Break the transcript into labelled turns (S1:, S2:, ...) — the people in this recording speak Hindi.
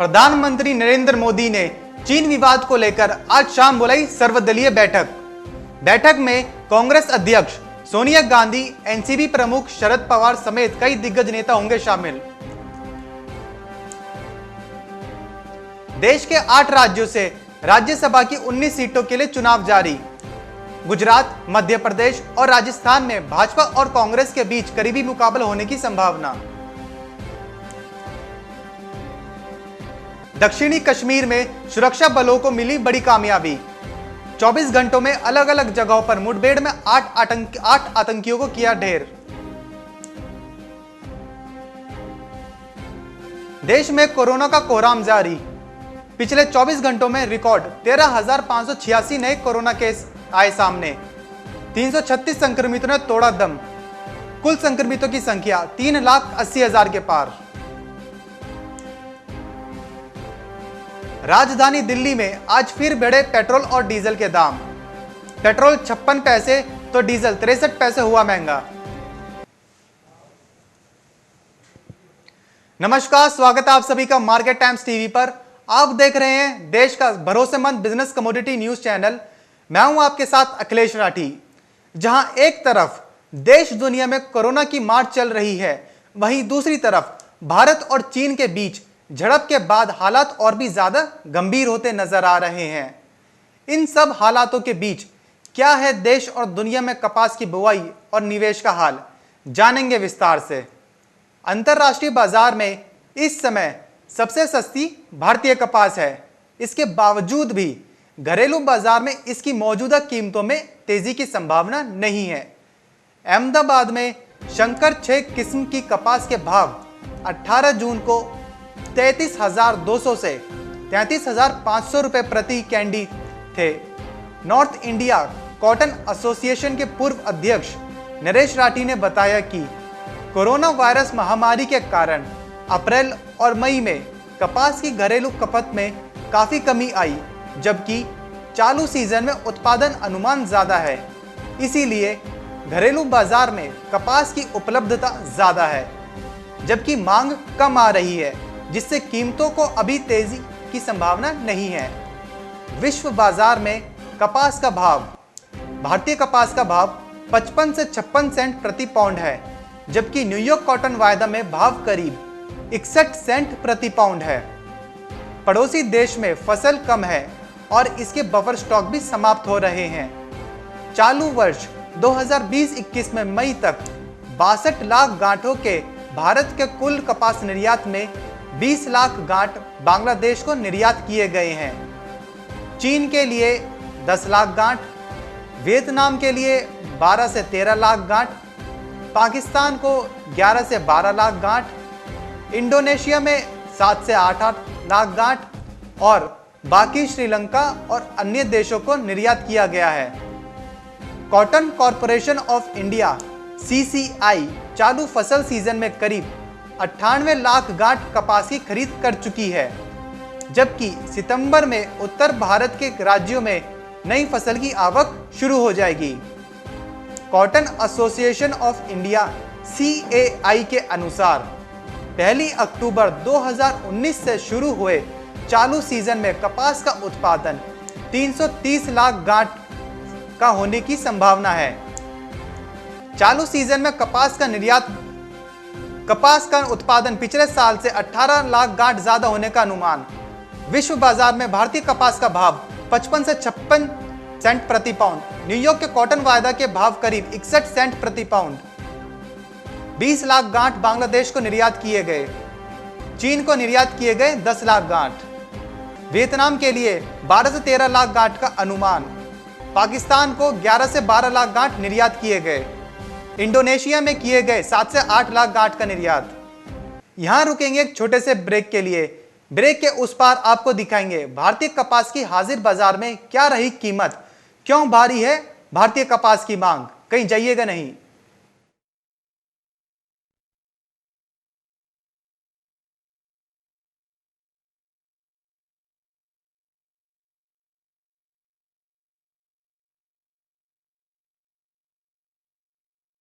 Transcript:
S1: प्रधानमंत्री नरेंद्र मोदी ने चीन विवाद को लेकर आज शाम बुलाई सर्वदलीय बैठक में कांग्रेस अध्यक्ष सोनिया गांधी, एनसीपी प्रमुख शरद पवार समेत कई दिग्गज नेता होंगे शामिल। देश के 8 राज्यों से राज्यसभा की 19 सीटों के लिए चुनाव जारी। गुजरात, मध्य प्रदेश और राजस्थान में भाजपा और कांग्रेस के बीच करीबी मुकाबला होने की संभावना। दक्षिणी कश्मीर में सुरक्षा बलों को मिली बड़ी कामयाबी। 24 घंटों में अलग अलग जगहों पर मुठभेड़ में 8 आतंकियों को किया ढेर। देश में कोरोना का कोहराम जारी। पिछले 24 घंटों में रिकॉर्ड 13,586 नए कोरोना केस आए सामने। 336 संक्रमितों ने तोड़ा दम। कुल संक्रमितों की संख्या 3,80,000 के पार। राजधानी दिल्ली में आज फिर बढ़े पेट्रोल और डीजल के दाम। पेट्रोल 56 पैसे तो डीजल 63 पैसे हुआ महंगा। नमस्कार, स्वागत है आप सभी का मार्केट टाइम्स टीवी पर। आप देख रहे हैं देश का भरोसेमंद बिजनेस कमोडिटी न्यूज चैनल। मैं हूं आपके साथ अखिलेश राठी। जहां एक तरफ देश दुनिया में कोरोना की मार चल रही है, वहीं दूसरी तरफ भारत और चीन के बीच झड़प के बाद हालात और भी ज्यादा गंभीर होते नजर आ रहे हैं। इन सब हालातों के बीच क्या है देश और दुनिया में कपास की बुवाई और निवेश का हाल, जानेंगे विस्तार से। अंतरराष्ट्रीय बाजार में इस समय सबसे सस्ती भारतीय कपास है। इसके बावजूद भी घरेलू बाजार में इसकी मौजूदा कीमतों में तेजी की संभावना नहीं है। अहमदाबाद में शंकर 6 किस्म की कपास के भाव 18 जून को 33,200 से 33,500 रुपए प्रति कैंडी थे। नॉर्थ इंडिया कॉटन एसोसिएशन के पूर्व अध्यक्ष नरेश राठी ने बताया कि कोरोना वायरस महामारी के कारण अप्रैल और मई में कपास की घरेलू खपत में काफी कमी आई, जबकि चालू सीजन में उत्पादन अनुमान ज्यादा है। इसीलिए घरेलू बाजार में कपास की उपलब्धता ज्यादा है, जबकि मांग कम आ रही है, जिससे कीमतों को अभी तेजी की संभावना नहीं है। विश्व बाजार में कपास का भाव, भारतीय कपास का भाव 55 से 56 सेंट प्रति पाउंड है, जबकि न्यूयॉर्क कॉटन वायदा में भाव करीब 61 सेंट प्रति पाउंड है। पड़ोसी देश में फसल कम है और इसके बफर स्टॉक भी समाप्त हो रहे हैं। चालू वर्ष 2020-21 में मई तक 62 लाख गांठों के भारत के कुल कपास निर्यात में 20 लाख गांठ बांग्लादेश को निर्यात किए गए हैं। चीन के लिए 10 लाख गांठ, वियतनाम के लिए 12 से 13 लाख गांठ, पाकिस्तान को 11 से 12 लाख गांठ, इंडोनेशिया में 7 से 8 लाख गांठ और बाकी श्रीलंका और अन्य देशों को निर्यात किया गया है। Cotton corporation of India (CCI) चालू फसल सीजन में करीब 98 लाख गांठ कपास की खरीद कर चुकी है, जबकि सितंबर में उत्तर भारत के राज्यों में नई फसल की आवक शुरू हो जाएगी। Cotton association of India (CAI) के अनुसार 1 अक्टूबर 2019 से शुरू हुए चालू सीजन में कपास का उत्पादन 330 लाख गांठ का होने की संभावना है। चालू सीजन में कपास का उत्पादन पिछले साल से 18 लाख गांठ ज्यादा होने का अनुमान। विश्व बाजार में भारतीय कपास का भाव 55 से 56 सेंट प्रति पाउंड, न्यूयॉर्क के कॉटन वायदा के भाव करीब 61 सेंट प्रति पाउंड। 20 लाख गांठ बांग्लादेश को निर्यात किए गए। चीन को निर्यात किए गए 10 लाख गांठ। वियतनाम के लिए 12 से 13 लाख गांठ का अनुमान। पाकिस्तान को 11 से 12 लाख गांठ निर्यात किए गए। इंडोनेशिया में किए गए 7 से 8 लाख गांठ का निर्यात। यहां रुकेंगे एक छोटे से ब्रेक के लिए। ब्रेक के उस पार आपको दिखाएंगे भारतीय कपास की हाजिर बाजार में क्या रही कीमत, क्यों भारी है भारतीय कपास की मांग। कहीं जाइएगा नहीं।